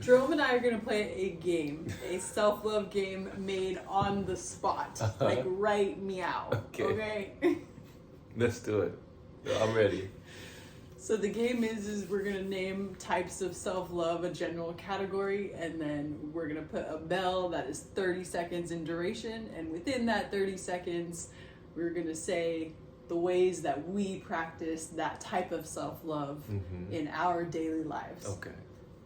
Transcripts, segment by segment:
Jerome and I are going to play a game, a self-love game made on the spot. Like, right meow. Okay? Let's do it. I'm ready. So the game is we're going to name types of self-love, a general category, and then we're going to put a bell that is 30 seconds in duration, and within that 30 seconds, we're going to say the ways that we practice that type of self-love in our daily lives. Okay.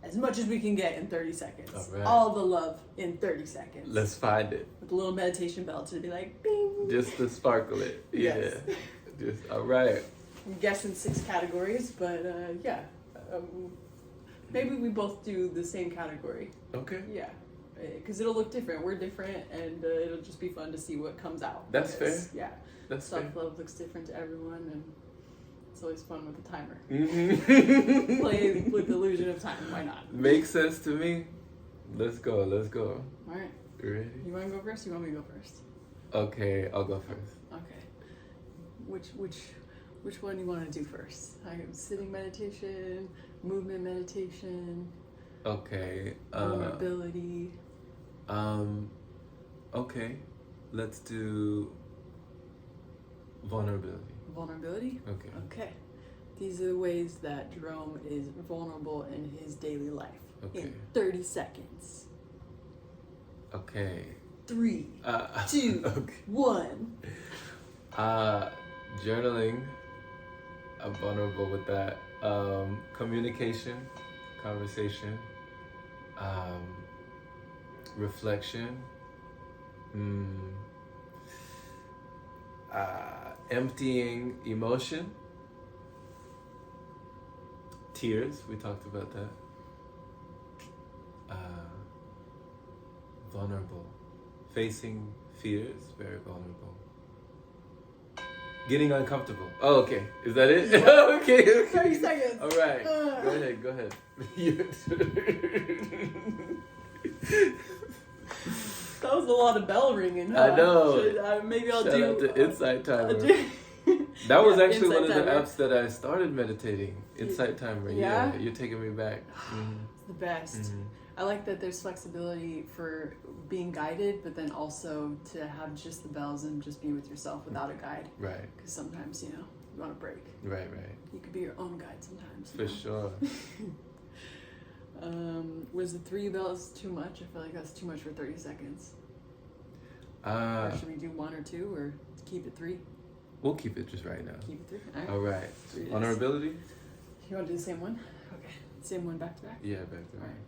As much as we can get in 30 seconds. All right. All the love in 30 seconds. Let's find it. With a little meditation bell to be like, bing. Just to sparkle it. Yeah. Yes. Just, all right. I'm guessing 6 categories, but yeah. Maybe we both do the same category. Okay. Yeah. Because it'll look different. We're different, and it'll just be fun to see what comes out. That's fair. Yeah. That's fair. Self-love looks different to everyone, and it's always fun with the timer. Mm-hmm. Play with the illusion of time. Why not? Makes sense to me. Let's go. All right. You ready? You want to go first? You want me to go first? Okay, I'll go first. Okay. Which one do you want to do first? I have sitting meditation, movement meditation, Okay. vulnerability. Okay. Let's do vulnerability. Vulnerability? Okay. Okay. These are the ways that Jerome is vulnerable in his daily life. Okay. In 30 seconds. Okay. 3, 2, okay. 1. Journaling. I'm vulnerable with that. Communication, conversation, reflection, emptying emotion, tears, we talked about that. Vulnerable, facing fears, very vulnerable. Getting uncomfortable. Oh, okay. Is that it? Yeah. okay. 30 seconds. All right. Go ahead. That was a lot of bell ringing, huh? I know. Maybe I'll Shout do... out to Insight Timer. That That was actually one of the Timer. apps that I started meditating. Insight Timer. Yeah? You're taking me back. It's the best. I like that there's flexibility for being guided, but then also to have just the bells and just be with yourself without a guide. Right. Because sometimes, you want to break. Right. You could be your own guide sometimes. For sure. Was the 3 bells too much? I feel like that's too much for 30 seconds. Uh, Or should we do 1 or 2 or keep it 3? We'll keep it just right now. Keep it 3. All right. 3 it is. Vulnerability? You want to do the same one? Okay. Same one back to back? Yeah, back to All back. right.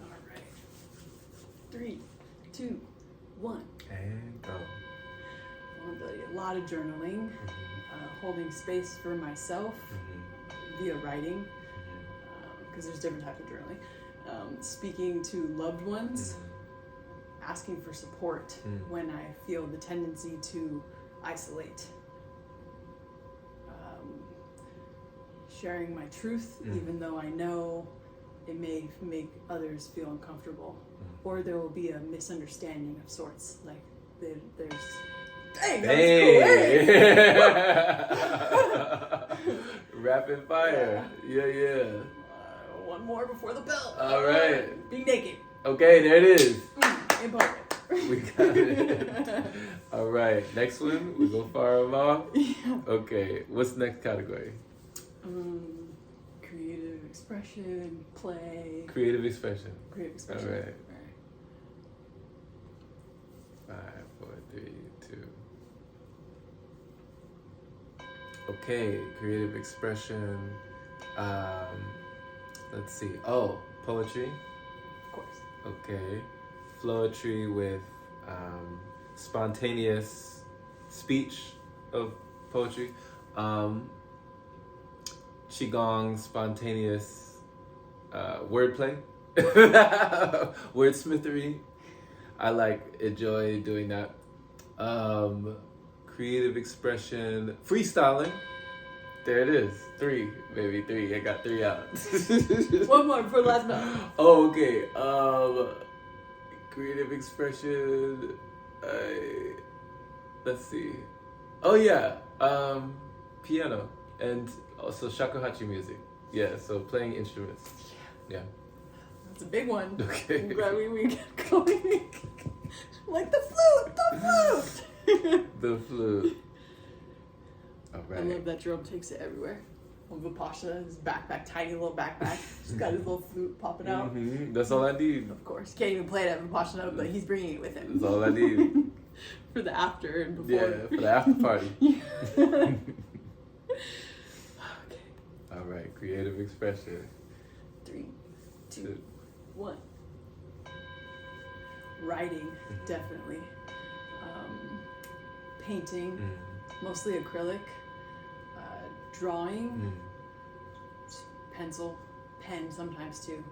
All right. 3, 2, 1. And go. Vulnerability. A lot of journaling, holding space for myself via writing, because there's different types of journaling. Speaking to loved ones, asking for support when I feel the tendency to isolate. Sharing my truth, even though I know it may make others feel uncomfortable, or there will be a misunderstanding of sorts. Like there's, dang, that was quick. Rapid fire. Yeah. One more before the bell. All right. Be naked. Okay, there it is. In public. We got it. All right, next one. We go far along. Yeah. Okay, what's the next category? Creative expression, play. Creative expression. Creative expression. All right. 5, 4, 3, 2. Okay, creative expression. Let's see. Oh, poetry. Of course. Okay. Flowetry with spontaneous speech of poetry. Qigong, spontaneous wordplay. Wordsmithery. I enjoy doing that. Creative expression, freestyling. There it is. 3, baby, 3. I got 3 out. One more before the last bell. Oh, okay. Creative expression. Let's see. Oh yeah. Piano and also shakuhachi music. Yeah, so playing instruments. Yeah. That's a big one. Okay. I'm glad we get going. Like the flute. The flute. All right. I love that Jerome takes it everywhere. Vipasha, his backpack, tiny little backpack. He's got his little flute popping out. Mm-hmm. That's all I need. Of course. Can't even play it at Vipasha, but he's bringing it with him. That's all I need. For the after and before. Yeah, for the after party. Okay. All right, creative expression. 3, 2, 1. Writing, definitely. Painting, mostly acrylic. Drawing, pencil, pen sometimes too.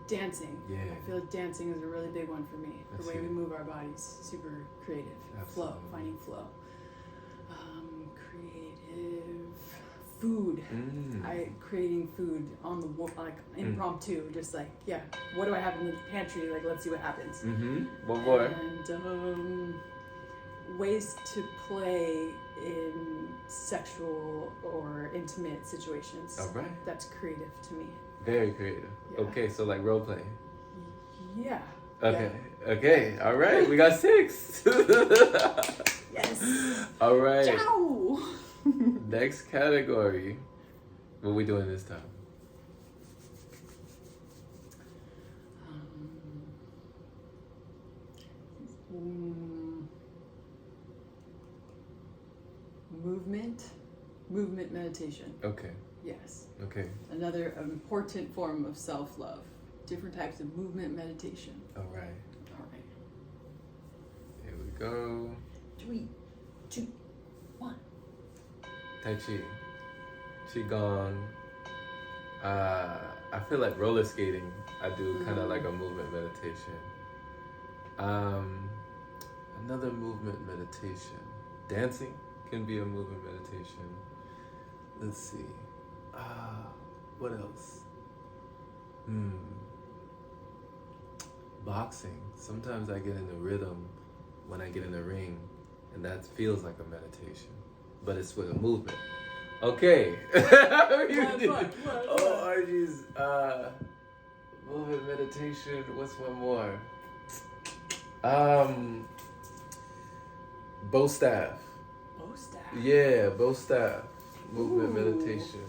Dancing. Yeah. I feel like dancing is a really big one for me. That's the way huge. we move our bodies, super creative. Absolutely. Flow, finding flow. Creative. Food. Creating food on the like impromptu, just like what do I have in the pantry? Like let's see what happens. One more. And ways to play in sexual or intimate situations. All right. That's creative to me. Very creative. Yeah. Okay, so like role playing. Yeah. Okay. Yeah. Okay. All right. We got 6. Yes. All right. Ciao. Next category. What are we doing this time? Movement meditation. Okay. Yes. Okay. Another important form of self-love. Different types of movement meditation. All right. All right. Here we go. 3, 2, 1. Tai Chi. Qigong. I feel like roller skating. I do kind of like a movement meditation. Another movement meditation. Dancing can be a movement meditation. Let's see. What else? Boxing. Sometimes I get in the rhythm when I get in the ring, and that feels like a meditation, but it's with a movement. Okay. What? Oh, RG's movement meditation. What's one more? Bow staff. Bow staff. Yeah, bow staff. Movement meditation.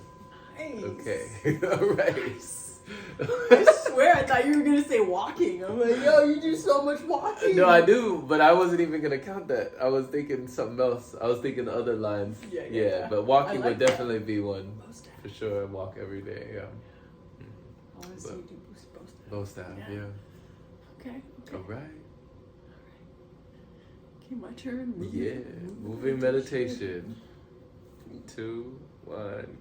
Nice. Okay. All right. Nice. I swear I thought you were going to say walking. I'm like, yo, you do so much walking. No, I do, but I wasn't even going to count that. I was thinking something else. I was thinking other lines. Yeah. But walking like would definitely be one. Bow staff. For sure, I walk every day, yeah. I want to see you do bow staff. Bow staff, yeah. Okay. All right. Okay, my turn. Moving meditation. 3, 2, 1.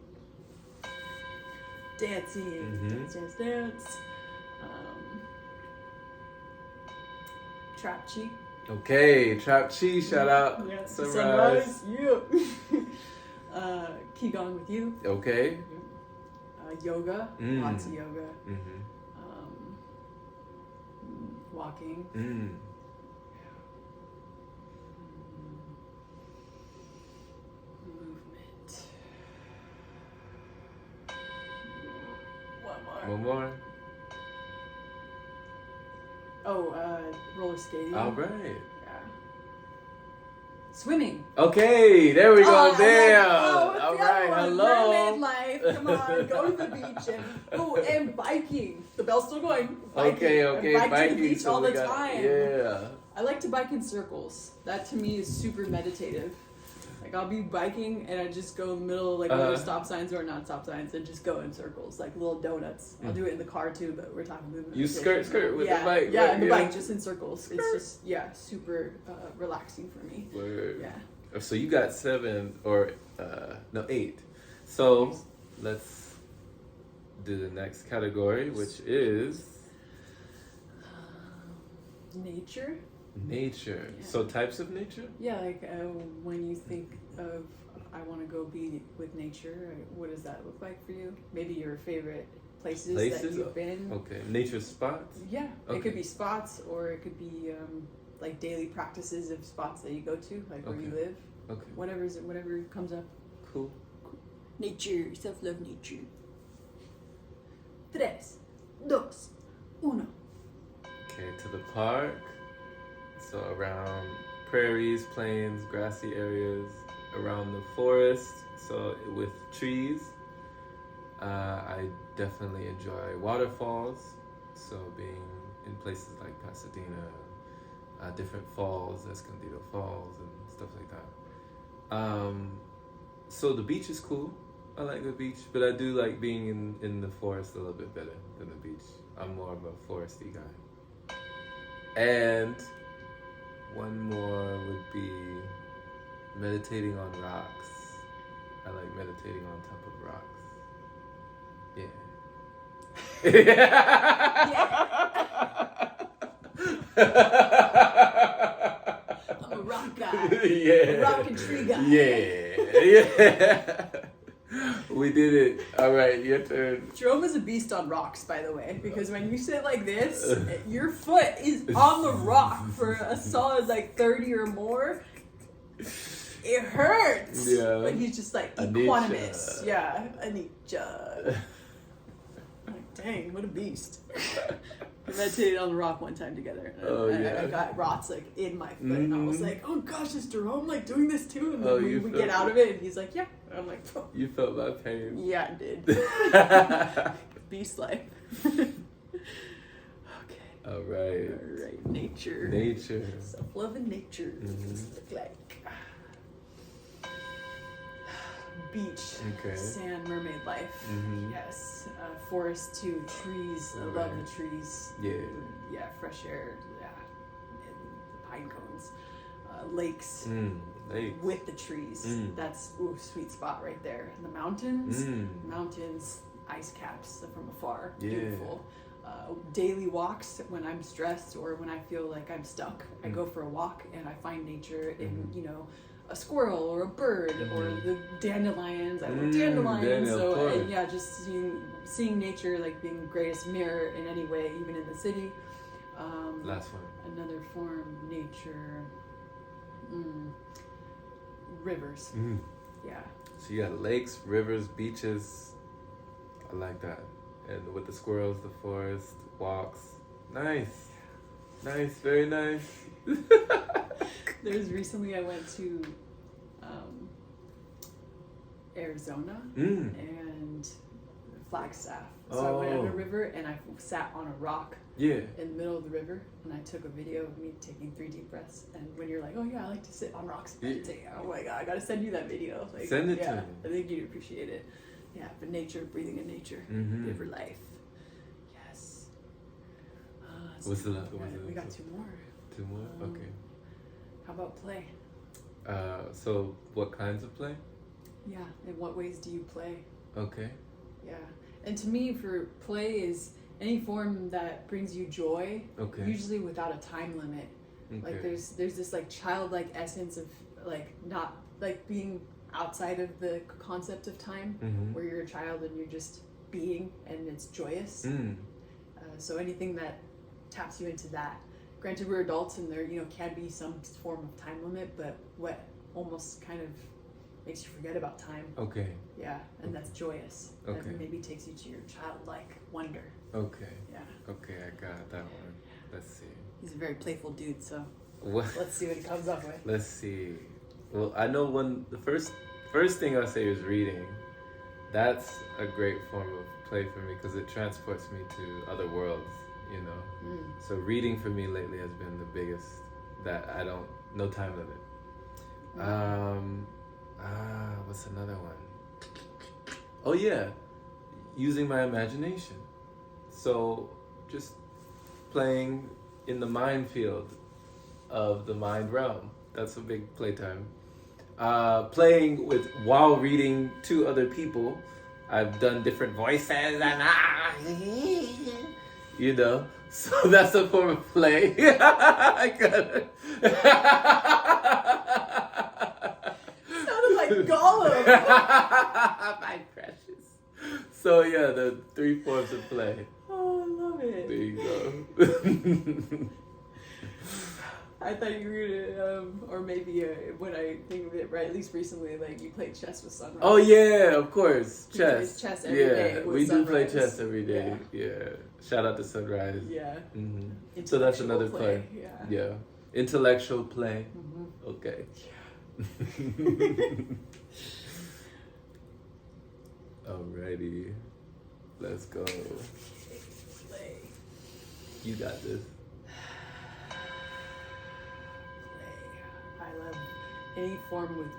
Dancing. Dance. Trap chi. Okay, Trap Chi, shout out. Yeah, Sunrise. Yeah. Qigong with you. Okay. Yoga. Lots of yoga. Mm-hmm. Walking. Movement. One more. Oh, roller skating. All right. Yeah. Swimming. Okay, there we go. Oh, Damn. what's All the other right. one? Hello. Mermaid life. Come on, go to the beach and biking. The bell's still going. Biking. Okay. I bike to Biking, the beach so all we the got- time. Yeah. I like to bike in circles. That to me is super meditative. Like I'll be biking and I just go in the middle of like where there's stop signs or not stop signs and just go in circles like little donuts. I'll do it in the car too, but we're talking movement. You meditation. skirt with the bike. Yeah, right? and the bike just in circles. It's just super relaxing for me. Word. Yeah. So you got 7 or 8. So let's do the next category, which is Nature. nature. Yeah. So types of nature? Yeah, like when you think of I want to go be with nature, what does that look like for you? Maybe your favorite places that you've been. Okay. Nature spots? Yeah, Okay. it could be spots or it could be like daily practices of spots that you go to, like where you live. Okay. Whatever comes up. Cool. Nature, self-love nature. 3, 2, 1. Okay, to the park. So around prairies, plains, grassy areas, around the forest, so with trees. I definitely enjoy waterfalls, so being in places like Pasadena, different falls, Escondido Falls, and stuff like that. So the beach is cool. I like the beach, but I do like being in the forest a little bit better than the beach. I'm more of a foresty guy. And one more would be meditating on rocks. I like meditating on top of rocks. I'm a rock guy. Yeah. A rock and tree guy. Yeah. We did it. All right, your turn. Jerome is a beast on rocks, by the way, because when you sit like this, your foot is on the rock for a solid 30 or more. It hurts. Yeah. But he's just equanimous. Yeah, Anisha. Like, dang, what a beast. We meditated on the rock one time together. I got rots in my foot, and I was like, "Oh gosh, is Jerome doing this too?" And then we get out of it, and he's like, "Yeah." And I'm like, oh. You felt my pain. Yeah, I did. Beast life. Okay. All right. All right. Nature. Nature. Self-love and nature. Mm-hmm. What's it look like? Beach. Okay. Sand, mermaid life. Mm-hmm. Yes. Forest too. Trees. I love the trees. Yeah. Yeah. Fresh air. Yeah. And the pine cones. Lakes. Lakes. With the trees. That's sweet spot right there. And the mountains, ice caps from afar. Yeah. Beautiful. Daily walks when I'm stressed or when I feel like I'm stuck. I go for a walk and I find nature in, a squirrel or a bird or the dandelions. I love dandelions. Just seeing nature being the greatest mirror in any way, even in the city. Last one. Another form of nature. Rivers. Yeah. So you got lakes, rivers, beaches. I like that. And with the squirrels, the forest, walks. Nice. Nice, very nice. There's recently I went to Arizona and Flagstaff. So I went on a river and I sat on a rock in the middle of the river and I took a video of me taking 3 deep breaths. And when you're like, oh yeah, I like to sit on rocks and meditate. Oh my god, I gotta send you that video. Send it to me. I think you'd appreciate it. Yeah, but nature, breathing in nature, river life. Yes. What's the last one? We got 2 more. 2 more? Okay. How about play? So what kinds of play? Yeah, in what ways do you play? Okay. Yeah, and to me, for play is any form that brings you joy. Okay. Usually without a time limit. Okay. There's this childlike essence of not being outside of the concept of time, where you're a child and you're just being and it's joyous. So anything that taps you into that. Granted, we're adults and there can be some form of time limit, but what almost kind of makes you forget about time. Okay. Yeah, and that's joyous. Okay. And maybe takes you to your childlike wonder. Okay. Yeah. Okay, I got that one. Let's see. He's a very playful dude, so what? Let's see what he comes up with. Let's see. Well, I know the first thing I say is reading. That's a great form of play for me because it transports me to other worlds, So reading for me lately has been the biggest that no time limit. What's another one? Oh yeah, using my imagination. So just playing in the mind field of the mind realm. That's a big playtime. Playing while reading to other people. I've done different voices and so that's a form of play. I got it. Sounded like Gollum. My precious. So yeah, the 3 forms of play. Oh, I love it. There you go. I thought you were gonna, or maybe when I think of it, right, at least recently, like you played chess with Sunrise. Oh yeah, of course, He chess. plays chess every day with we do play Sunrise. chess every day. Yeah. Shout out to Sunrise. Yeah. Mm-hmm. So that's another play. Yeah. Intellectual play. Mm-hmm. Okay. Alrighty, let's go. Play. You got this. I love any form with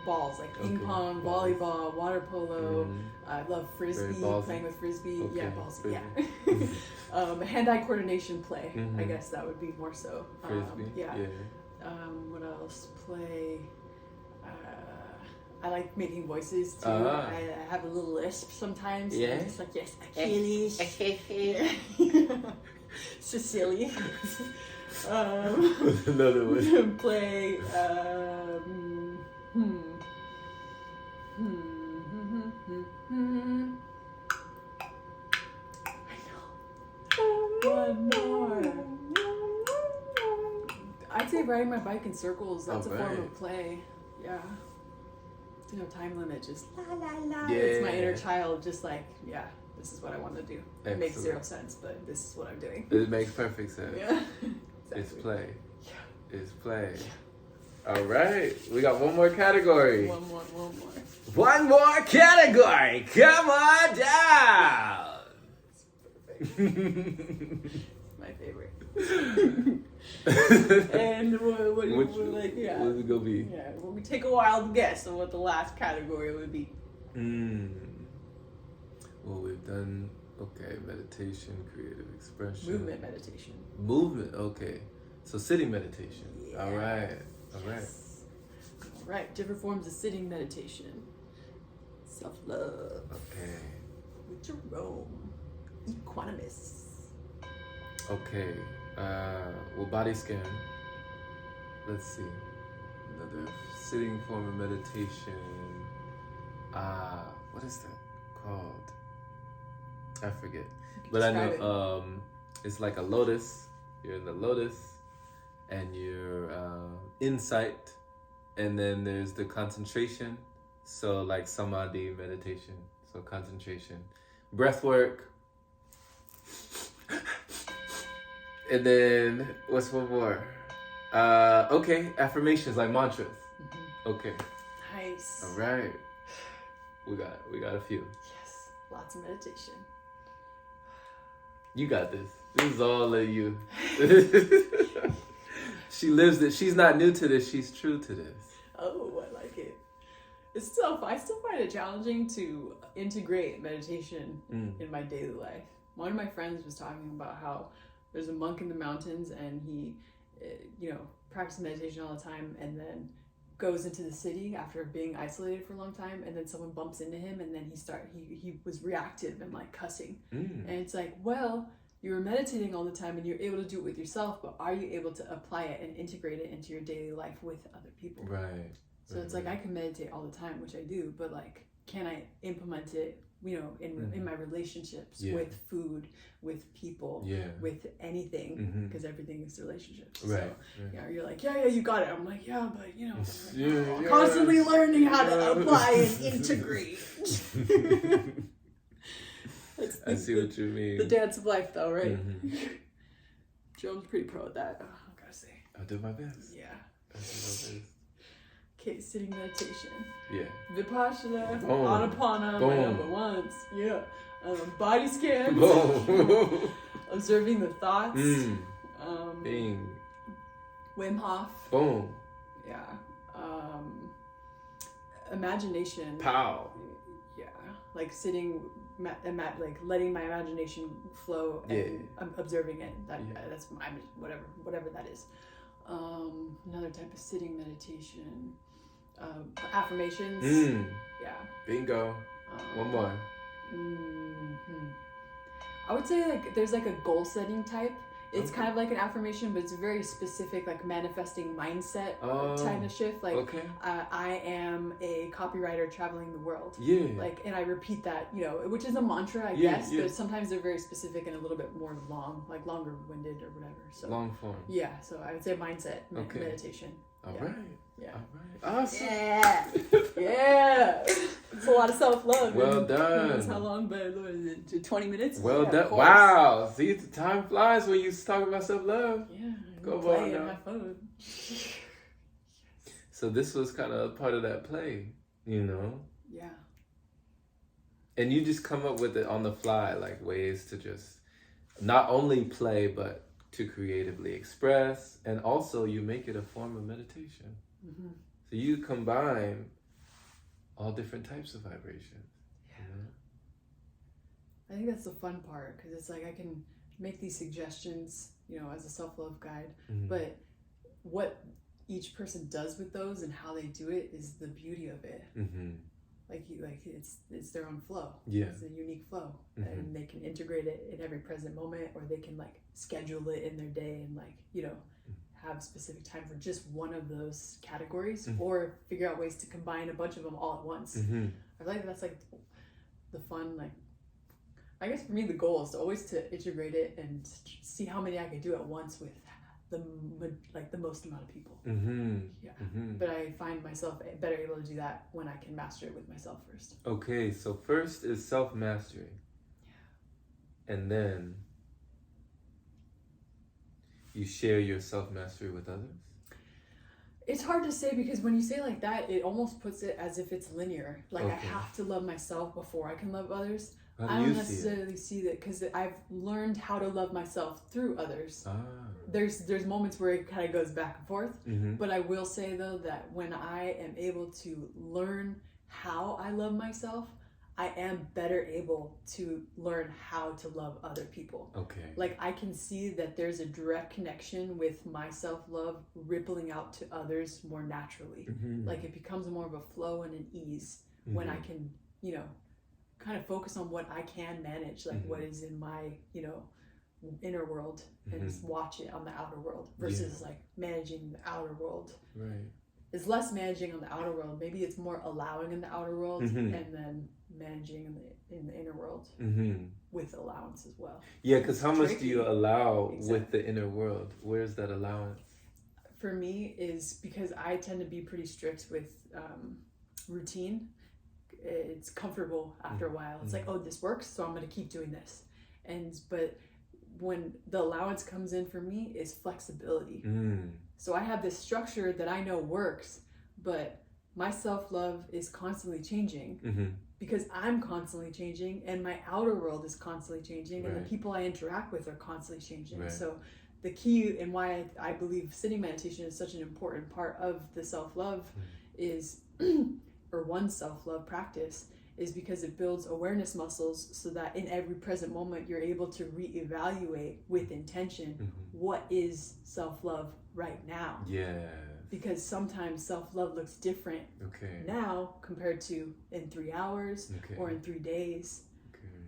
balls, like ping pong, balls. volleyball, water polo. I love frisbee, playing with frisbee. Okay. Yeah, balls. Frisbee. Yeah. Hand-eye coordination play. I guess that would be more so. Frisbee. Yeah. What else? Play. I like making voices too. I have a little lisp sometimes. Yeah. I'm just like, yes, Achilles. Cecilia. Another one. Play. I know. One more. I'd say riding my bike in circles. That's a form of play. Yeah. There's no time limit. Just la la la. Yeah. It's my inner child. Just like, yeah, this is what I want to do. Excellent. It makes zero sense, but this is what I'm doing. It makes perfect sense. Yeah. Exactly. It's play. Yeah. It's play. Yeah. All right. We got one more category. One more. One more category. Come on down. Perfect. My favorite. And what like, yeah. What is it gonna be? Yeah, well, we take a wild guess on what the last category would be. Well, we've done meditation, creative expression, Movement meditation. Movement. Okay, so sitting meditation. Yeah. All right. Yes. All right. Different forms of sitting meditation. Self-love. Okay. With Jerome. Equanimous. Okay. Well, body scan. Let's see. Another sitting form of meditation. What is that called? I forget. But I know it's like a lotus. You're in the lotus, and you're insight, and then there's the concentration. So like samadhi meditation. So concentration, breath work. And then what's one more? Okay, affirmations like mantras. Okay. Nice. All right. We got a few. Yes. Lots of meditation. You got this. This is all of you. She lives it. She's not new to this. She's true to this. Oh, I like it. I still find it challenging to integrate meditation in my daily life. One of my friends was talking about how there's a monk in the mountains, and he, practices meditation all the time, and then goes into the city after being isolated for a long time, and then someone bumps into him, and then he was reactive and like cussing. And it's like, well, you were meditating all the time and you're able to do it with yourself, but are you able to apply it and integrate it into your daily life with other people? Right. So it's like I can meditate all the time, which I do, but like, can I implement it, in my relationships, with food, with people, with anything, because everything is relationships. Right. So, you're like, yeah, you got it. I'm like, yeah, but constantly learning how to apply and integrate. I see what you mean. The dance of life, though, right? Joan's pretty pro at that. I gotta say. I'll do my best. Yeah. I'll do my best. Okay, sitting meditation. Yeah. Vipassana. Boom. Anapana. Boom. My number ones. Yeah. Body scans. Boom. Observing the thoughts. Bing. Wim Hof. Boom. Yeah. Imagination. Pow. Yeah. Like sitting, like letting my imagination flow and observing it. That's whatever that is. Another type of sitting meditation. Affirmations. Yeah. Bingo. One more. I would say like there's like a goal setting type. It's kind of like an affirmation, but it's a very specific, like manifesting mindset kind of shift. Like, I am a copywriter traveling the world. Yeah. Like, and I repeat that, you know, which is a mantra, I guess, but sometimes they're very specific and a little bit more long, like longer winded or whatever. So long form. Yeah. So I would say mindset meditation. All right. Yeah. All right. Awesome. Yeah. Yeah. It's a lot of self-love. Well done. Who knows how long, but what is it? 20 minutes? Well done. Wow. See, the time flies when you talk about self-love. Yeah. Go play on my phone. So this was kind of part of that play, you know? Yeah. And you just come up with it on the fly, like ways to just not only play, but to creatively express, and also you make it a form of meditation. Mm-hmm. So you combine all different types of vibrations. Yeah. You know? I think that's the fun part, because it's like I can make these suggestions, you know, as a self-love guide, but what each person does with those and how they do it is the beauty of it. Like it's their own flow. Yeah, it's a unique flow, and they can integrate it in every present moment, or they can like schedule it in their day and like, you know, have specific time for just one of those categories, or figure out ways to combine a bunch of them all at once. I feel like that's like the fun, like, I guess for me the goal is to always to integrate it and see how many I can do at once with the most amount of people. But I find myself better able to do that when I can master it with myself first. Okay, so first is self-mastery. And then you share your self-mastery with others? It's hard to say, because when you say it like that, it almost puts it as if it's linear. Like, I have to love myself before I can love others. I don't necessarily see that, because I've learned how to love myself through others. There's moments where it kind of goes back and forth, but I will say though that when I am able to learn how I love myself, I am better able to learn how to love other people. Okay. Like, I can see that there's a direct connection with my self-love rippling out to others more naturally. Like, it becomes more of a flow and an ease when I can, you know, kind of focus on what I can manage, like what is in my, you know, inner world, and just watch it on the outer world versus like managing the outer world. Right. It's less managing on the outer world. Maybe it's more allowing in the outer world and then managing in the inner world with allowance as well. Yeah, because how much do you allow with the inner world? Where's that allowance? For me is because I tend to be pretty strict with routine. It's comfortable after a while. It's like, oh, this works, so I'm going to keep doing this. But when the allowance comes in for me is flexibility. So I have this structure that I know works, but my self-love is constantly changing because I'm constantly changing, and my outer world is constantly changing, and the people I interact with are constantly changing. So the key, and why I believe sitting meditation is such an important part of the self-love is or one self-love practice, is because it builds awareness muscles so that in every present moment you're able to reevaluate with intention what is self-love right now. Yeah. Because sometimes self-love looks different now compared to in 3 hours or in 3 days.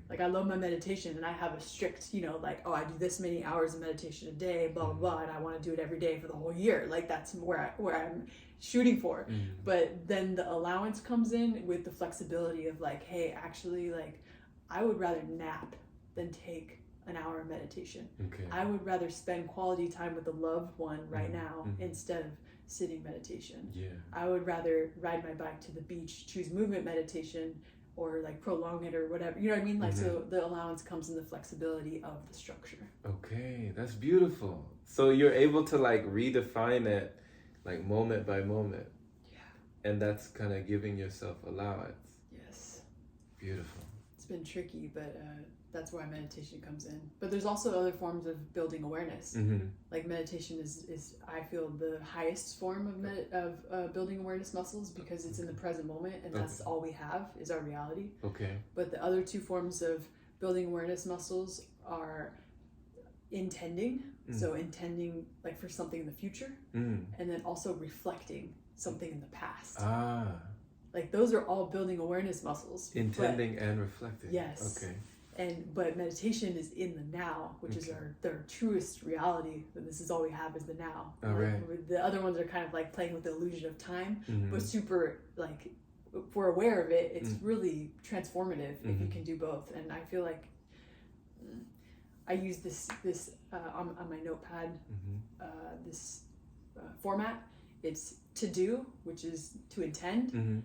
Like, I love my meditation, and I have a strict, you know, like, oh, I do this many hours of meditation a day, blah, blah, blah, and I want to do it every day for the whole year. Like, that's where I'm shooting for. But then the allowance comes in with the flexibility of like, hey, actually, like, I would rather nap than take an hour of meditation. I would rather spend quality time with a loved one right now instead of sitting meditation. I would rather ride my bike to the beach, choose movement meditation, or like prolong it or whatever, you know what I mean? Like, so the allowance comes in the flexibility of the structure. Okay, that's beautiful. So you're able to like redefine it like moment by moment. Yeah. And that's kind of giving yourself allowance. Yes. Beautiful. It's been tricky, but that's why meditation comes in. But there's also other forms of building awareness. Like, meditation is I feel the highest form of building awareness muscles, because it's in the present moment, and that's all we have is our reality. Okay. But the other two forms of building awareness muscles are intending. So intending like for something in the future, and then also reflecting something in the past. Like, those are all building awareness muscles. Intending and reflecting. Yes. Okay. But meditation is in the now, which is our truest reality. And this is all we have is the now. All right. The other ones are kind of like playing with the illusion of time, Mm-hmm. but super like, if we're aware of it, it's really transformative if you can do both. And I feel like I use this on my notepad, this format. It's to do, which is to intend,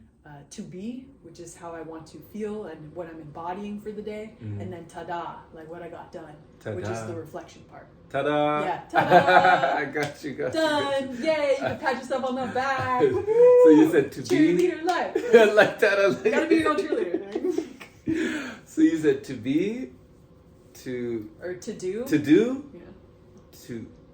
to be, which is how I want to feel and what I'm embodying for the day, and then ta-da, like what I got done, which is the reflection part. Ta-da! Yeah, ta-da! I got you. Done! Yay! You can pat yourself on the back. So you said to be. Cheerleader life. Like that. Gotta be your own cheerleader. So you said to be, to Or to do. to do, Yeah.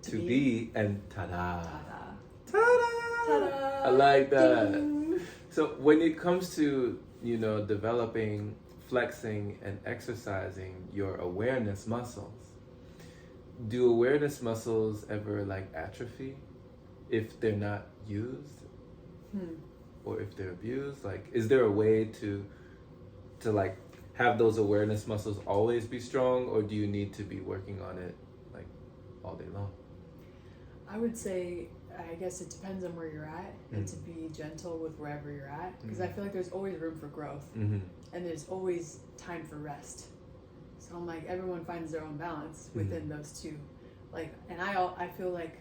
to be, and ta-da. Ta-da. Ta-da! Ta-da. I like that. Ding. So when it comes to, developing, flexing, and exercising your awareness muscles, do awareness muscles ever like atrophy if they're not used? Or if they're abused? Like, is there a way to like have those awareness muscles always be strong, or do you need to be working on it like all day long? I would say, I guess it depends on where you're at, and to be gentle with wherever you're at, because I feel like there's always room for growth, and there's always time for rest. So I'm like, everyone finds their own balance within those two. Like, and I feel like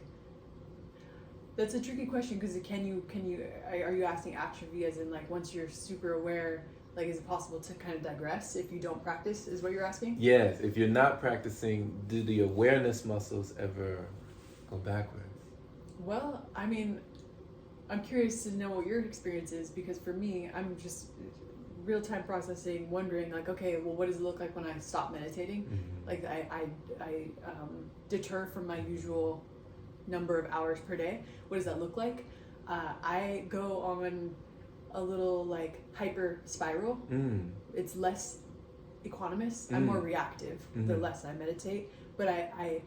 that's a tricky question, because are you asking atrophy as in like once you're super aware, like is it possible to kind of digress if you don't practice, is what you're asking? Yes, if you're not practicing, do the awareness muscles ever go backwards? Well, I mean, I'm curious to know what your experience is, because for me, I'm just real-time processing, wondering like, okay, well, what does it look like when I stop meditating? Like I deter from my usual number of hours per day. What does that look like? I go on a little like hyper spiral. It's less equanimous. I'm more reactive the less I meditate. But I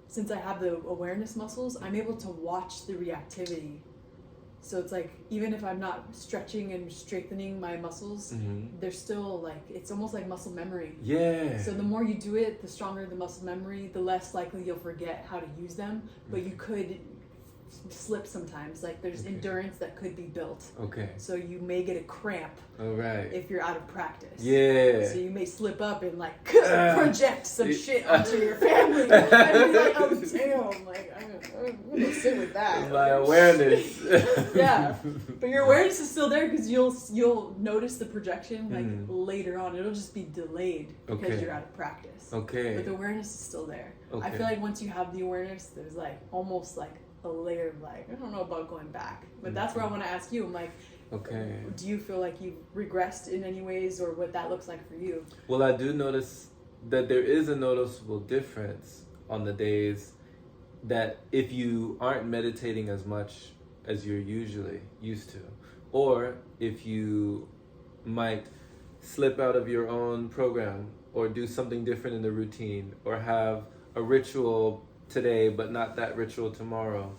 since I have the awareness muscles, I'm able to watch the reactivity. So it's like, even if I'm not stretching and strengthening my muscles, they're still like, it's almost like muscle memory. Yeah. So the more you do it, the stronger the muscle memory, the less likely you'll forget how to use them. But you could slip sometimes. Like there's endurance that could be built. Okay. So you may get a cramp. All right. If you're out of practice. Yeah. So you may slip up and like project some shit onto your family and be like, oh damn, like I'm gonna sit with that. My awareness. Yeah, but your awareness is still there, because you'll notice the projection like later on. It'll just be delayed because you're out of practice. Okay. But the awareness is still there. Okay. I feel like once you have the awareness, there's like almost like a layer of like, I don't know about going back, but that's where I want to ask you. I'm like, okay, do you feel like you've regressed in any ways, or what that looks like for you? Well, I do notice that there is a noticeable difference on the days that if you aren't meditating as much as you're usually used to, or if you might slip out of your own program or do something different in the routine, or have a ritual today but not that ritual tomorrow,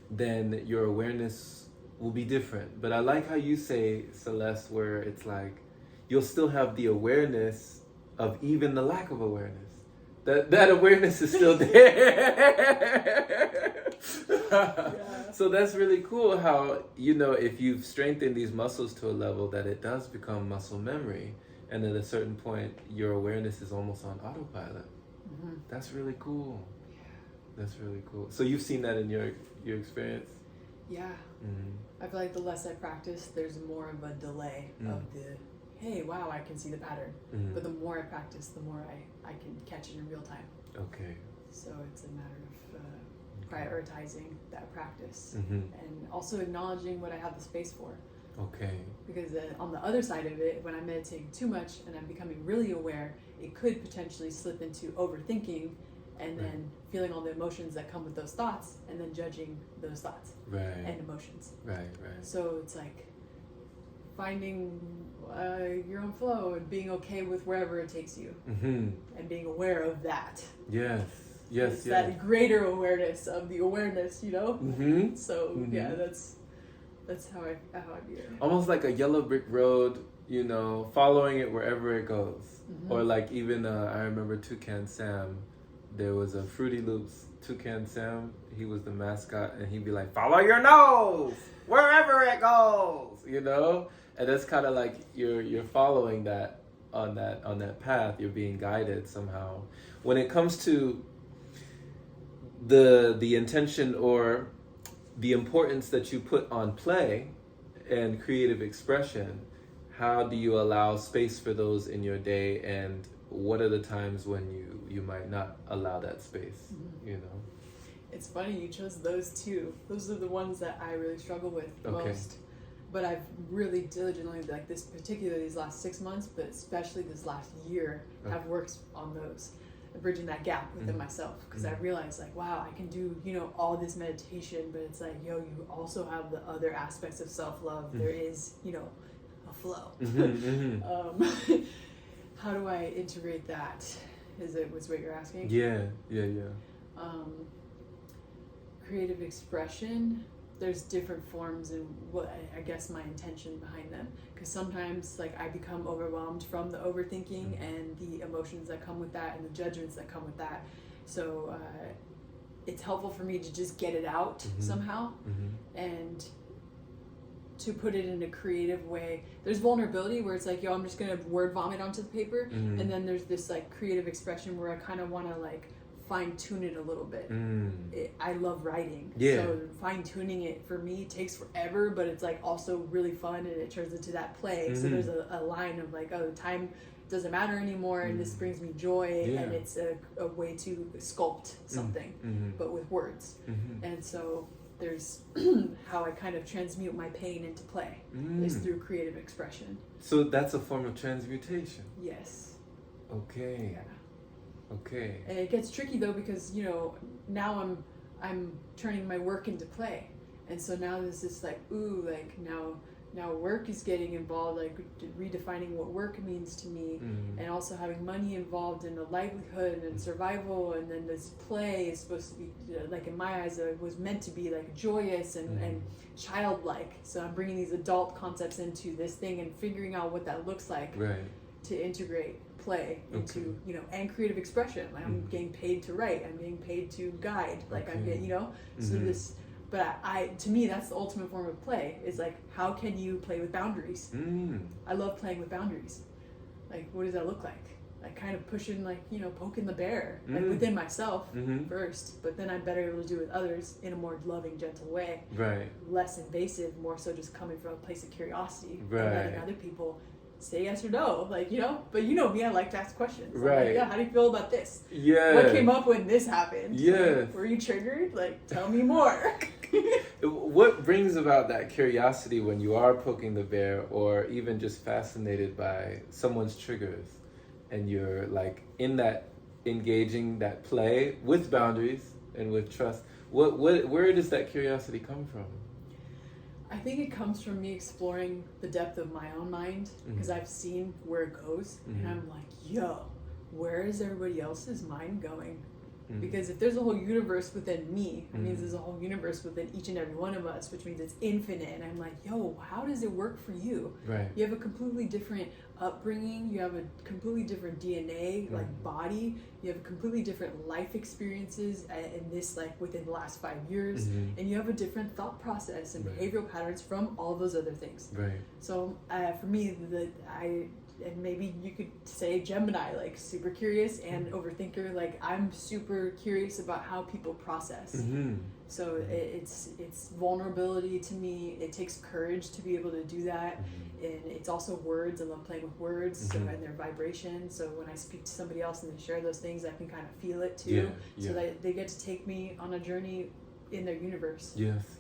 then your awareness will be different. But I like how you say, Celeste, where it's like you'll still have the awareness of even the lack of awareness. That awareness is still there. Yeah. So that's really cool how, if you've strengthened these muscles to a level that it does become muscle memory, and at a certain point your awareness is almost on autopilot. That's really cool. That's really cool. So you've seen that in your experience? Yeah. I feel like the less I practice, there's more of a delay of the, hey, wow, I can see the pattern. But the more I practice, the more I can catch it in real time. Okay. So it's a matter of prioritizing that practice and also acknowledging what I have the space for. Okay. Because on the other side of it, when I'm meditating too much and I'm becoming really aware, it could potentially slip into overthinking, and then feeling all the emotions that come with those thoughts, and then judging those thoughts and emotions. Right. So it's like finding your own flow and being okay with wherever it takes you, and being aware of that. Yes. It's that greater awareness of the awareness, So yeah, that's how I view it. Almost like a yellow brick road, you know, following it wherever it goes. Mm-hmm. Or like even, I remember Toucan Sam, there was a Fruity Loops Toucan Sam, he was the mascot, and he'd be like, follow your nose, wherever it goes, you know? And that's kind of like you're following that on that path, you're being guided somehow. When it comes to the intention or the importance that you put on play and creative expression, how do you allow space for those in your day, and what are the times when you might not allow that space? Mm-hmm. You know, it's funny you chose those two. Those are the ones that I really struggle with most. But I've really diligently, like these last 6 months, but especially this last year, have worked on those, bridging that gap within myself. Because I realized, like, wow, I can do, you know, all this meditation, but it's like, yo, you also have the other aspects of self-love. There is, you know, a flow. How do I integrate that? Was what you're asking? Yeah. Creative expression. There's different forms and what I guess my intention behind them, because sometimes like I become overwhelmed from the overthinking and the emotions that come with that and the judgments that come with that, so it's helpful for me to just get it out somehow and to put it in a creative way. There's vulnerability where it's like, yo, I'm just gonna word vomit onto the paper, and then there's this like creative expression where I kind of want to like fine tune it a little bit. I love writing, so fine tuning it for me takes forever, but it's like also really fun, and it turns into that play. So there's a line of like, oh, time doesn't matter anymore, and this brings me joy, and it's a way to sculpt something, but with words. And so there's how I kind of transmute my pain into play is through creative expression. So that's a form of transmutation. Yes. Okay. Yeah. Okay. And it gets tricky though, because you know now I'm turning my work into play, and so now there's this like, ooh, like now work is getting involved, like redefining what work means to me, and also having money involved in the livelihood and survival, and then this play is supposed to be like, in my eyes, it was meant to be like joyous and childlike. So I'm bringing these adult concepts into this thing and figuring out what that looks like to integrate play into you know, and creative expression. Like I'm getting paid to write, I'm getting paid to guide, like I'm getting, you know, so this. But I to me, that's the ultimate form of play, is like, how can you play with boundaries? I love playing with boundaries. Like, what does that look like? Like kind of pushing, like, you know, poking the bear, like within myself first, but then I'm better able to do it with others in a more loving, gentle way. Less invasive, more so just coming from a place of curiosity and letting other people say yes or no, like, you know. But you know me, I like to ask questions. Like, yeah, how do you feel about this? What came up when this happened? Like, were you triggered? Like, tell me more. What brings about that curiosity when you are poking the bear, or even just fascinated by someone's triggers, and you're like in that engaging that play with boundaries and with trust? Where does that curiosity come from? I think it comes from me exploring the depth of my own mind, because I've seen where it goes, and I'm like, yo, where is everybody else's mind going? Because if there's a whole universe within me, it means there's a whole universe within each and every one of us, which means it's infinite. And I'm like, yo, how does it work for you? You have a completely different upbringing, you have a completely different DNA, like body, you have completely different life experiences in this, like within the last 5 years, and you have a different thought process and behavioral patterns from all those other things. So for me, and maybe you could say Gemini, like super curious and overthinker. Like I'm super curious about how people process. So it's vulnerability to me. It takes courage to be able to do that. And it's also words. I love playing with words, so, and their vibration. So when I speak to somebody else and they share those things, I can kind of feel it too. So that they get to take me on a journey in their universe.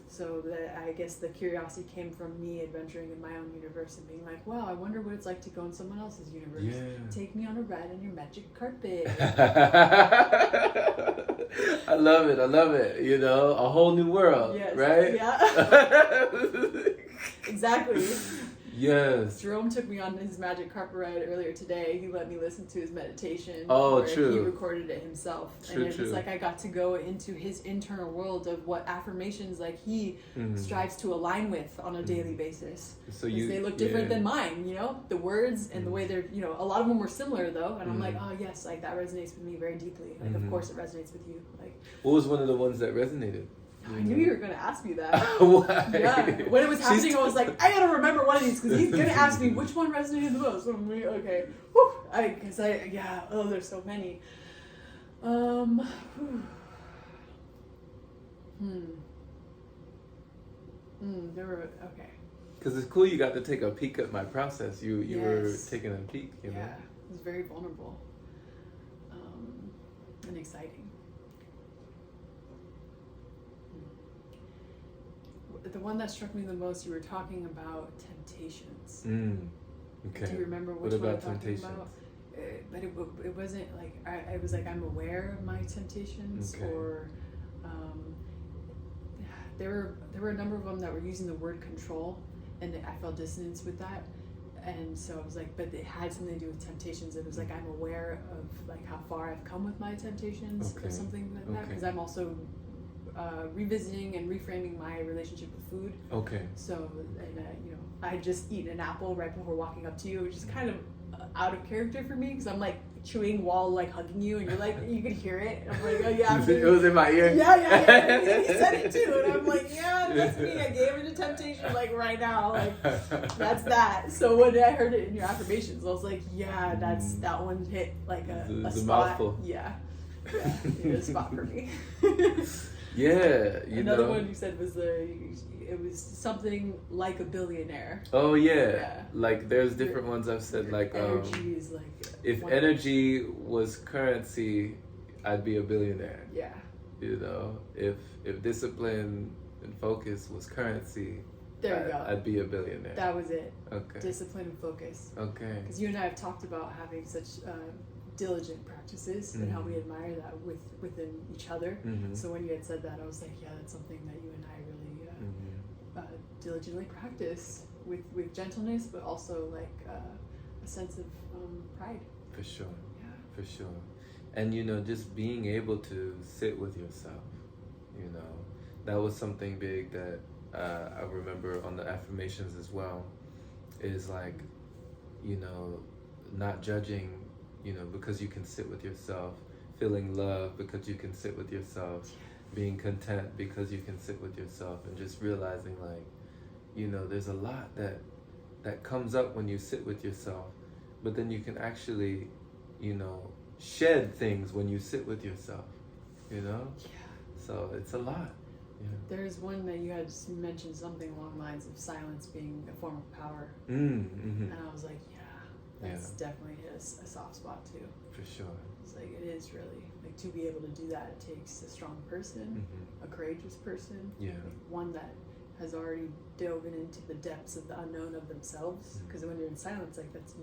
So I guess the curiosity came from me adventuring in my own universe and being like, wow, I wonder what it's like to go in someone else's universe. Take me on a ride on your magic carpet. I love it. You know, a whole new world, right? Exactly. Yes. Jerome took me on his magic carpet ride earlier today. He let me listen to his meditation. Oh, where true. He recorded it himself. True, and it was like I got to go into his internal world of what affirmations like he strives to align with on a daily basis. So they look different than mine, you know? The words and the way they're, you know, a lot of them were similar though. And I'm like, oh yes, like that resonates with me very deeply. Like of course it resonates with you. Like, what was one of the ones that resonated? I knew you were going to ask me that. Why? Yeah. When it was happening, I was like, I gotta remember one of these because he's going to ask me which one resonated the most. I'm like, okay. Whew. Oh, there's so many. There were, okay. Because it's cool you got to take a peek at my process. You were taking a peek, you know? Yeah, it was very vulnerable and exciting. The one that struck me the most, you were talking about temptations. Okay. Do you remember which one I'm talking about? But it wasn't like, I was like, I'm aware of my temptations, or there were a number of them that were using the word control, and I felt dissonance with that. And so I was like, but it had something to do with temptations. It was like, I'm aware of like how far I've come with my temptations, or something like that, because I'm also revisiting and reframing my relationship with food. Okay. So, and you know, I had just eaten an apple right before walking up to you, which is kind of out of character for me because I'm like chewing while like hugging you, and you're like, you could hear it. And I'm like, oh yeah. It was in my ear. Yeah. You said it too, and I'm like, yeah, that's me. I gave it a temptation like right now. Like that's that. So when I heard it in your affirmations, I was like, yeah, that one hit like a spot. Mouthful. Yeah, it hit a spot for me. Yeah, Another one you said was it was something like a billionaire. Oh yeah. Like there's different ones I've said, like energy is like if energy was currency, I'd be a billionaire. Yeah. You know, if discipline and focus was currency, there we go. I'd be a billionaire. That was it. Okay. Discipline and focus. Okay. Because you and I have talked about having such diligent practices and how we admire that within each other. So when you had said that, I was like, yeah, that's something that you and I really diligently practice with gentleness, but also like a sense of pride. For sure. Yeah. For sure. And you know, just being able to sit with yourself, you know, that was something big that I remember on the affirmations as well, is like, you know, not judging, you know, because you can sit with yourself, feeling love because you can sit with yourself, being content because you can sit with yourself, and just realizing like, you know, there's a lot that comes up when you sit with yourself, but then you can actually, you know, shed things when you sit with yourself, you know? Yeah. So it's a lot. Yeah. There's one that you had just mentioned something along the lines of silence being a form of power. And I was like, that's definitely a soft spot too. For sure. It's like, it is really, like, to be able to do that, it takes a strong person, a courageous person, like one that has already dove into the depths of the unknown of themselves. Because when you're in silence, like, it's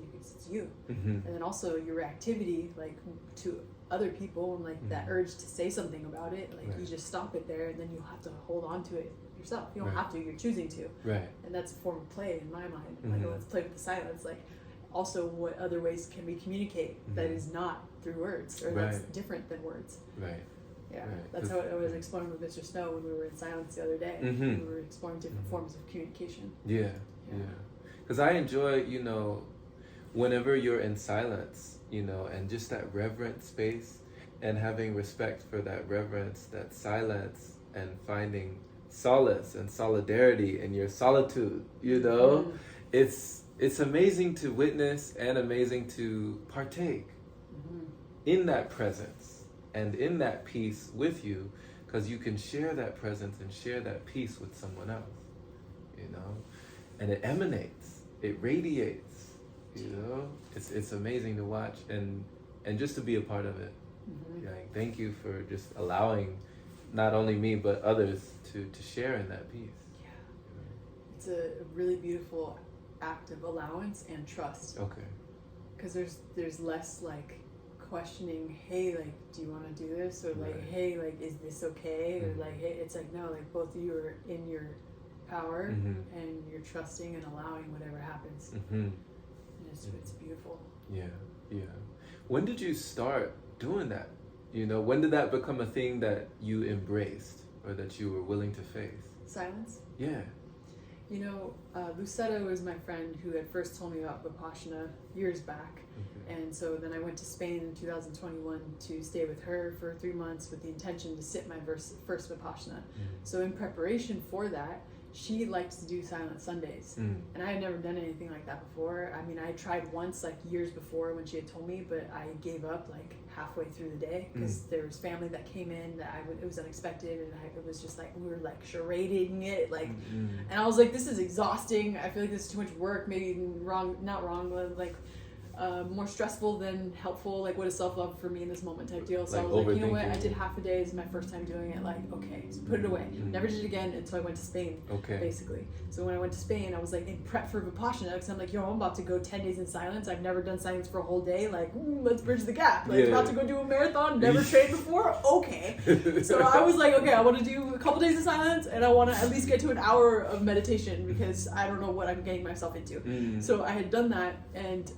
you. And then also your reactivity, like, to other people, and like that urge to say something about it, like you just stop it there, and then you have to hold on to it yourself. You don't have to, you're choosing to. And that's a form of play in my mind. Like, let's play with the silence. Like, also, what other ways can we communicate that is not through words, or that's different than words? Yeah, that's how I was exploring with Mr. Snow when we were in silence the other day. We were exploring different forms of communication. Yeah. Because I enjoy, you know, whenever you're in silence, you know, and just that reverent space, and having respect for that reverence, that silence, and finding solace and solidarity in your solitude, you know? It's amazing to witness and amazing to partake in that presence and in that peace with you, because you can share that presence and share that peace with someone else, you know? And it emanates, it radiates, you know? It's amazing to watch and just to be a part of it. Like, thank you for just allowing not only me but others to share in that peace. Yeah. It's a really beautiful act of allowance and trust. Okay. Because there's less like questioning, hey, like, do you want to do this, or like, hey, like, is this okay, or like, hey, it's like, no, like, both of you are in your power, Mm-hmm. and you're trusting and allowing whatever happens. Mm-hmm. And it's beautiful. Yeah, yeah. When did you start doing that? When did that become a thing that you embraced or that you were willing to face? Silence. Yeah. Lucetto is my friend who had first told me about Vipassana years back. Okay. And so then I went to Spain in 2021 to stay with her for 3 months with the intention to sit my first Vipassana. So in preparation for that, she likes to do silent Sundays. And I had never done anything like that before. I mean, I tried once like years before when she had told me, but I gave up like halfway through the day because there was family that came in that it was unexpected, and it was just like we were like charading it like, and I was like, this is exhausting. I feel like this is too much work. Maybe not wrong, but like more stressful than helpful. Like, what is self-love for me in this moment type deal. So like I was like, you know what? overthinking. I did half a day. It's my first time doing it. Like, okay, so put it away. Never did it again until I went to Spain. Okay. Basically. So when I went to Spain, I was like in prep for Vipassana because I'm like, yo, I'm about to go 10 days in silence. I've never done silence for a whole day. Like, let's bridge the gap. Like, about to go do a marathon. Never trained before. Okay. So I was like, okay, I want to do a couple days of silence, and I want to at least get to an hour of meditation because I don't know what I'm getting myself into. So I had done that, and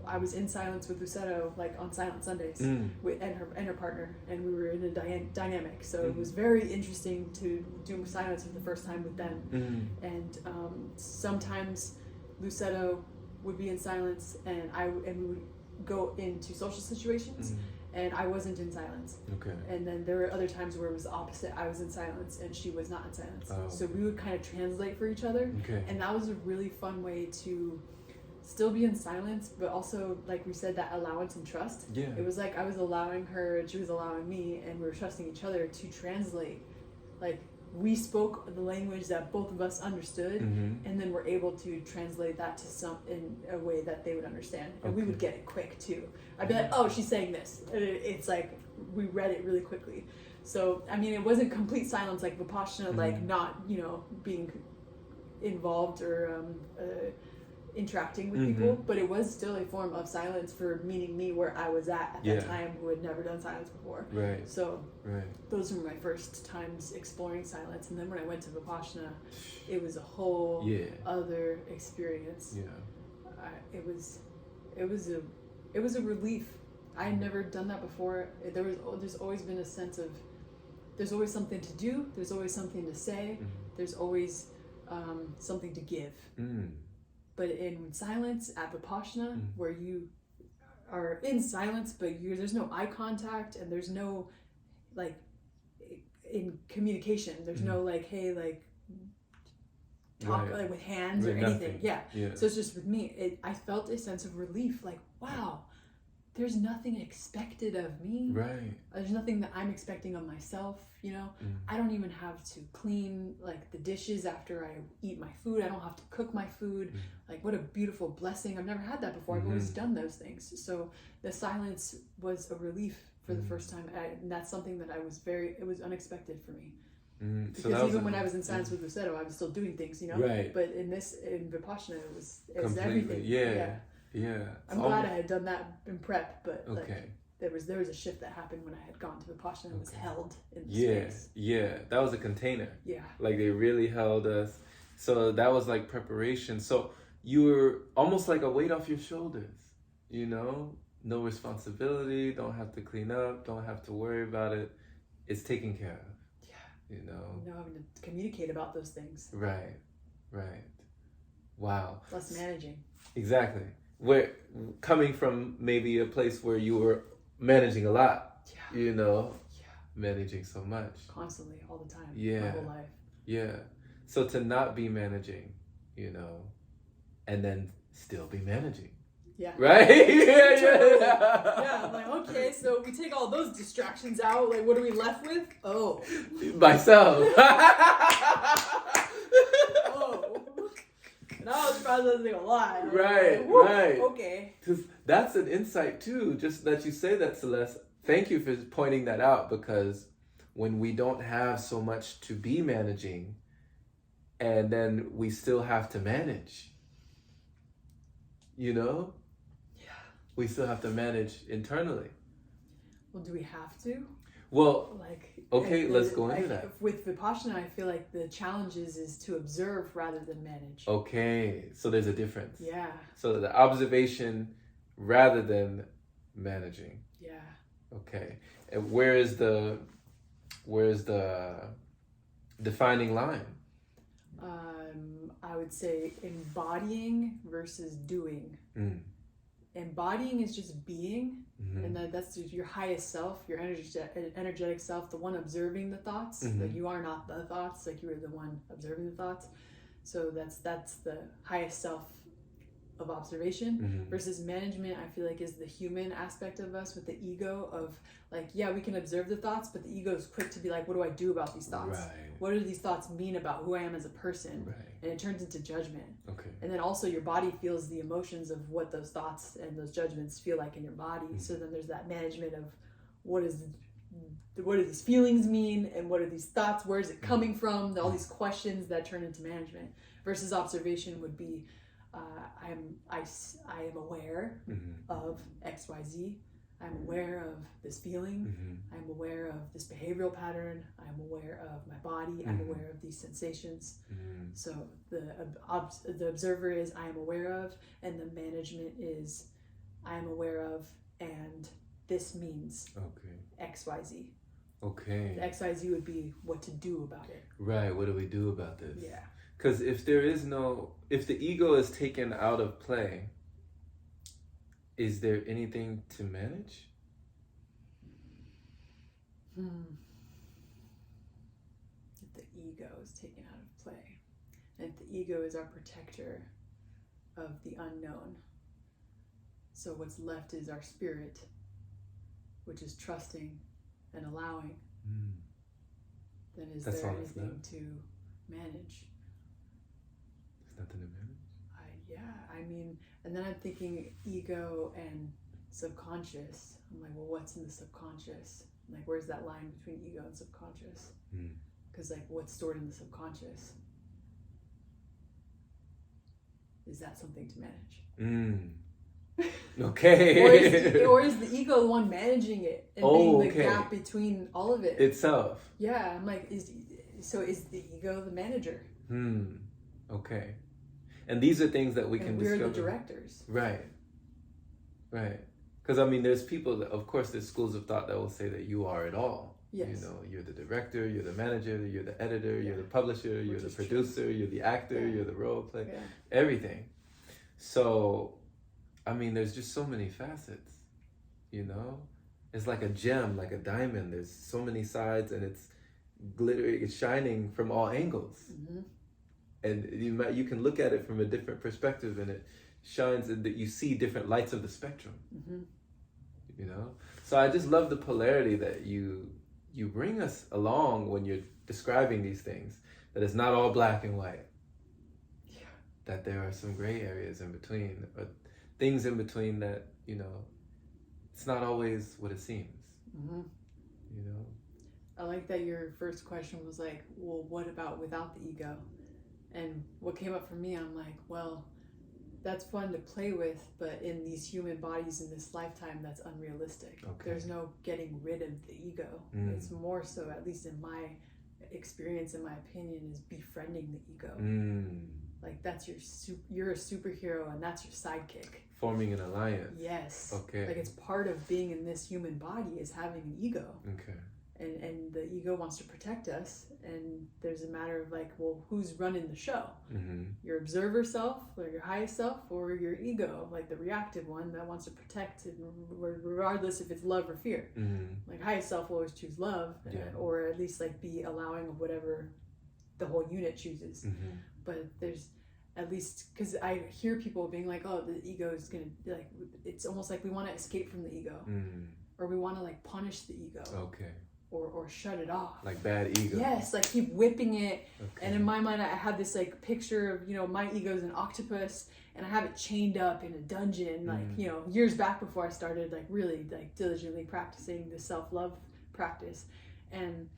I was in silence with Lucetto, like on silent Sundays, and her partner, and we were in a dynamic. So it was very interesting to do silence for the first time with them. And sometimes Lucetto would be in silence, and we would go into social situations, and I wasn't in silence. Okay. And then there were other times where it was the opposite. I was in silence, and she was not in silence. Oh. So we would kind of translate for each other. Okay. And that was a really fun way to still be in silence, but also, like we said, that allowance and trust. Yeah. It was like I was allowing her and she was allowing me, and we were trusting each other to translate. Like, we spoke the language that both of us understood, and then we're able to translate that to in a way that they would understand. And we would get it quick too. I'd be like, oh, she's saying this. And it's like we read it really quickly. So I mean, it wasn't complete silence like Vipassana, like not being involved or interacting with people, but it was still a form of silence for meeting me where I was at that time, who had never done silence before. Right. So right. Those were my first times exploring silence, and then when I went to Vipassana, it was a whole other experience. Yeah. It was a relief. I had never done that before. There's always been a sense of there's always something to do. There's always something to say. There's always something to give. But in silence at Vipassana, where you are in silence, but there's no eye contact, and there's no like in communication. There's no like, hey, like talk like with hands or anything. Yeah. So it's just with me. I felt a sense of relief. Like, wow, there's nothing expected of me. Right. There's nothing that I'm expecting of myself. I don't even have to clean like the dishes after I eat my food. I don't have to cook my food. Like, what a beautiful blessing. I've never had that before. I've always done those things. So the silence was a relief for the first time. And that's something that it was unexpected for me. Because even when I was in silence with Lucetto, I was still doing things, Right. But in Vipassana, it was completely. everything. Yeah. I'm glad I had done that in prep, but okay. Like, there was a shift that happened when I had gone to Vipassana and was held in the space. Yeah, that was a container. Yeah. Like, they really held us. So that was like preparation. So you were almost like a weight off your shoulders, no responsibility, don't have to clean up, don't have to worry about it. It's taken care of. Yeah. Having to communicate about those things. Right. Wow. Less managing. Exactly. We're coming from maybe a place where you were managing a lot, managing so much. Constantly, all the time. Yeah. My whole life. Yeah. So to not be managing, and then still be managing. Yeah. Right? Yeah, I'm like, okay, so we take all those distractions out, like, what are we left with? Oh. Myself. And I was processing a lot. Right. Okay. Because that's an insight too, just that you say that, Celeste. Thank you for pointing that out, because when we don't have so much to be managing, and then we still have to manage, we still have to manage internally. Well, do we have to? Well, Like, okay, and let's go into like, that. with Vipassana, I feel like the challenge is to observe rather than manage. Okay, so there's a difference. Yeah. So the observation rather than managing. Yeah. Okay. And where's the defining line? I would say embodying versus doing. Mm. Embodying is just being, Mm-hmm. and that's your highest self, your energetic self, the one observing the thoughts. Mm-hmm. Like, you are not the thoughts, like you are the one observing the thoughts. So that's the highest self of observation. Mm-hmm. Versus management, I feel like, is the human aspect of us, with the ego of, like, yeah, we can observe the thoughts, but the ego is quick to be like, what do I do about these thoughts? Right. What do these thoughts mean about who I am as a person? Right. And it turns into judgment. Okay. And then also your body feels the emotions of what those thoughts and those judgments feel like in your body. Mm-hmm. So then there's that management of what do these feelings mean, and what are these thoughts, where is it coming from, all these questions that turn into management. Versus observation would be, I am aware Mm-hmm. of XYZ. I'm aware of this feeling. Mm-hmm. I'm aware of this behavioral pattern. I'm aware of my body. Mm-hmm. I'm aware of these sensations. Mm-hmm. So the observer is I am aware of, and the management is I am aware of, and this means Okay. XYZ. Okay. The XYZ would be what to do about it. Right. What do we do about this? Yeah. Because if the ego is taken out of play, is there anything to manage? If the ego is taken out of play, and if the ego is our protector of the unknown, so what's left is our spirit, which is trusting and allowing, then That's there all that's anything left. to manage? There's nothing to manage? And then I'm thinking ego and subconscious. I'm like, well, what's in the subconscious? Like, where's that line between ego and subconscious? Because like, what's stored in the subconscious? Is that something to manage? Okay. or is the ego the one managing it and being the gap between all of it itself? Yeah, I'm like, is the ego the manager? Okay. And these are things that we can discover. We're the directors. Right. Because I mean, there's people that, of course, there's schools of thought that will say that you are it all. Yes. You know, you're the director, you're the manager, you're the editor, you're the publisher, you're the producer, you're the actor, you're the role player, everything. So, I mean, there's just so many facets, you know? It's like a gem, like a diamond. There's so many sides, and it's glittering, it's shining from all angles. Mm-hmm. And you can look at it from a different perspective, and it shines, and that you see different lights of the spectrum. Mm-hmm. You know? So I just love the polarity that you bring us along when you're describing these things, that it's not all black and white. Yeah. That there are some gray areas in between, or things in between that, you know, it's not always what it seems. Mm-hmm. You know? I like that your first question was like, well, what about without the ego? And what came up for me, I'm like, well, that's fun to play with, but in these human bodies in this lifetime, that's unrealistic. Okay. There's no getting rid of the ego. It's more so, at least in my experience, in my opinion, is befriending the ego. Like, that's you're a superhero, and that's your sidekick. Forming an alliance. Yes. Okay. Like, it's part of being in this human body is having an ego. Okay. And the ego wants to protect us, and there's a matter of like, well, who's running the show? Mm-hmm. Your observer self, or your highest self, or your ego, like the reactive one that wants to protect it, regardless if it's love or fear. Mm-hmm. Like, highest self will always choose love, or at least like be allowing of whatever the whole unit chooses. Mm-hmm. But there's, at least, because I hear people being like, oh, the ego is gonna, like, it's almost like we want to escape from the ego, or we want to like punish the ego. Okay. Or shut it off. Like bad ego. Yes, like keep whipping it. Okay. And in my mind, I have this like picture of, you know, my ego's an octopus, and I have it chained up in a dungeon, like, you know, years back before I started like really like diligently practicing the self-love practice. And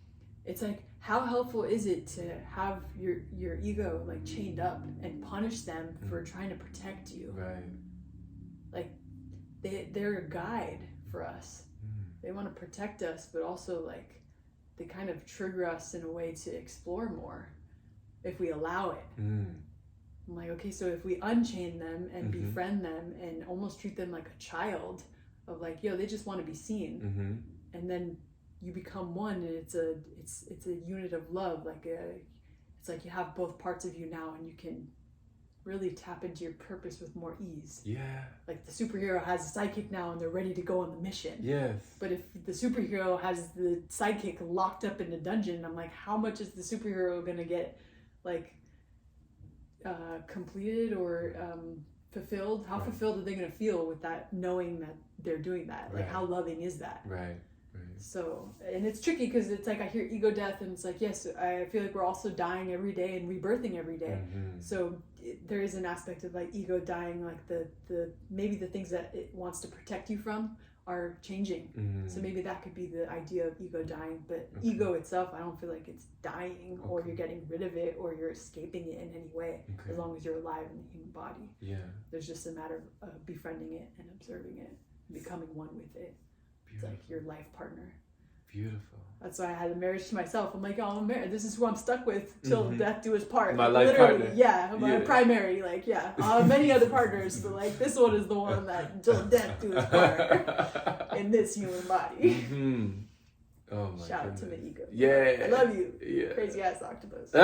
it's like, how helpful is it to have your ego like chained up and punish them for trying to protect you? Right. Like, they're a guide for us. they want to protect us, but also like they kind of trigger us in a way to explore more if we allow it. I'm like, okay, so if we unchain them and befriend them and almost treat them like a child of like, yo, they just want to be seen, and then you become one, and it's a unit of love. It's like you have both parts of you now, and you can really tap into your purpose with more ease. Yeah. Like the superhero has a sidekick now and they're ready to go on the mission. Yes. But if the superhero has the sidekick locked up in a dungeon, I'm like, how much is the superhero gonna get like completed or fulfilled? How fulfilled are they gonna feel with that, knowing that they're doing that? Like how loving is that? Right. So, and it's tricky because it's like I hear ego death and it's like, yes, I feel like we're also dying every day and rebirthing every day. So there is an aspect of like ego dying, like the maybe the things that it wants to protect you from are changing. So maybe that could be the idea of ego dying, but ego itself, I don't feel like it's dying or you're getting rid of it or you're escaping it in any way, as long as you're alive in the human body. Yeah. There's just a matter of befriending it and observing it and becoming one with it. It's like your life partner. Beautiful. That's why I had a marriage to myself. I'm like, oh, I'm married. This is who I'm stuck with till death do us part. My like, life partner. Yeah, my primary. Like, yeah, I have many other partners, but like this one is the one that till death do us part in this human body. Oh my Shout goodness. out to my ego. Yeah. I love you. Yeah. Crazy ass octopus.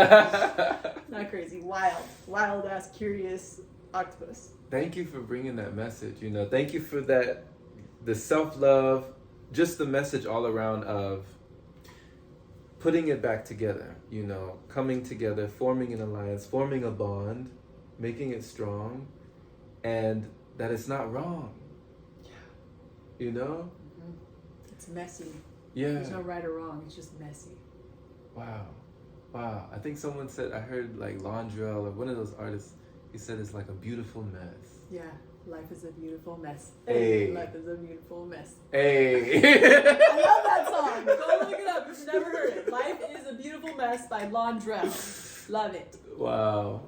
Not crazy. Wild ass curious octopus. Thank you for bringing that message. Thank you for that. The self-love, just the message all around of putting it back together, coming together, forming an alliance, forming a bond, making it strong, and that it's not wrong. Yeah. It's messy. Yeah. There's no right or wrong. It's just messy. Wow. I think someone said, I heard like Londrell or one of those artists, he said it's like a beautiful mess. Yeah. Life is a beautiful mess. Hey. Life is a beautiful mess. Hey. I love that song. Go look it up if you've never heard it. Life is a Beautiful Mess by Londrell. Love it. Wow.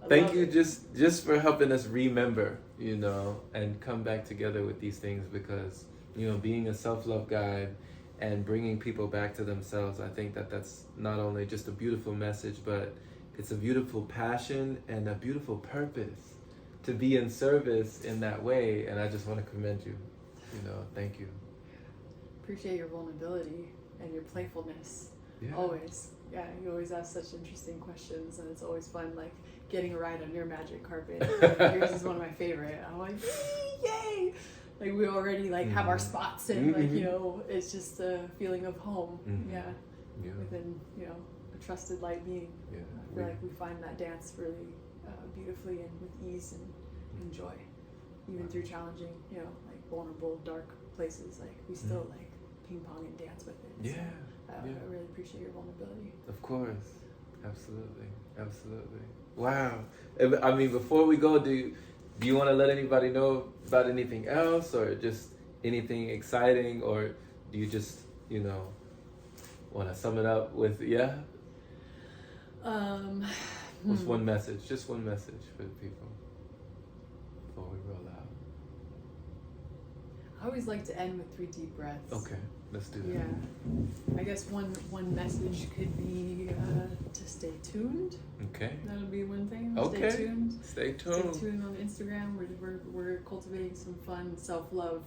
Thank you just for helping us remember, and come back together with these things because, being a self-love guide and bringing people back to themselves, I think that's not only just a beautiful message, but it's a beautiful passion and a beautiful purpose to be in service in that way. And I just want to commend you. Thank you. Appreciate your vulnerability and your playfulness. Yeah. Always. Yeah, you always ask such interesting questions and it's always fun, like getting a ride on your magic carpet. Yours is one of my favorite. I'm like, yay! Like we already have our spots and it's just a feeling of home. Yeah. Within, a trusted light being. Yeah. I feel like we find that dance really beautifully and with ease and joy, even through challenging, like vulnerable, dark places. Like we still like ping pong and dance with it. Yeah. So, I really appreciate your vulnerability. Of course, absolutely. Wow. I mean, before we go, do you want to let anybody know about anything else, or just anything exciting, or do you just want to sum it up with What's one message? Just one message for the people before we roll out. I always like to end with 3 deep breaths. Okay, let's do that. Yeah. I guess one message could be to stay tuned. Okay. That'll be one thing. Okay. Stay tuned. Stay tuned. Stay tuned on Instagram. We're cultivating some fun self-love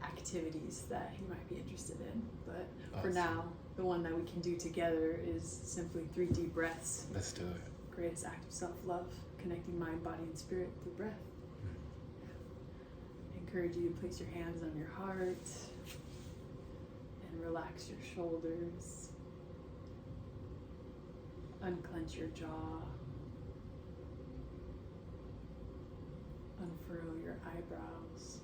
activities that you might be interested in. But for now, the one that we can do together is simply 3 deep breaths. Let's do it. Greatest act of self-love, connecting mind, body, and spirit through breath. I encourage you to place your hands on your heart and relax your shoulders. Unclench your jaw. Unfurl your eyebrows.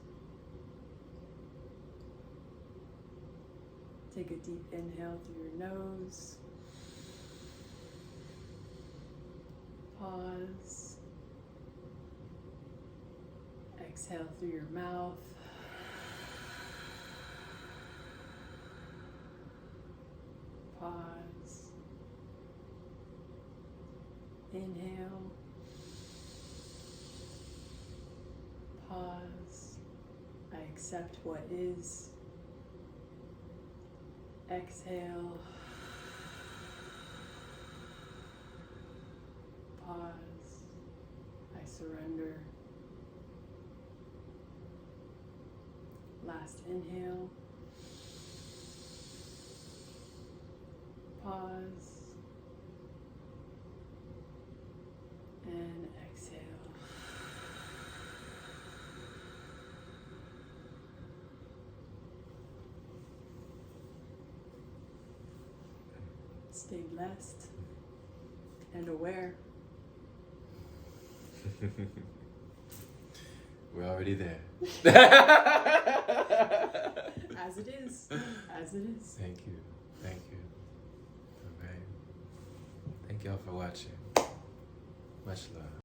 Take a deep inhale through your nose. Pause. Exhale through your mouth. Pause. Inhale. Pause. Accept what is. Exhale. Pause. I surrender. Last inhale. Pause. And exhale. Stay blessed and aware. We're already there. As it is. As it is. Thank you. Thank you. All right. Thank y'all for watching. Much love.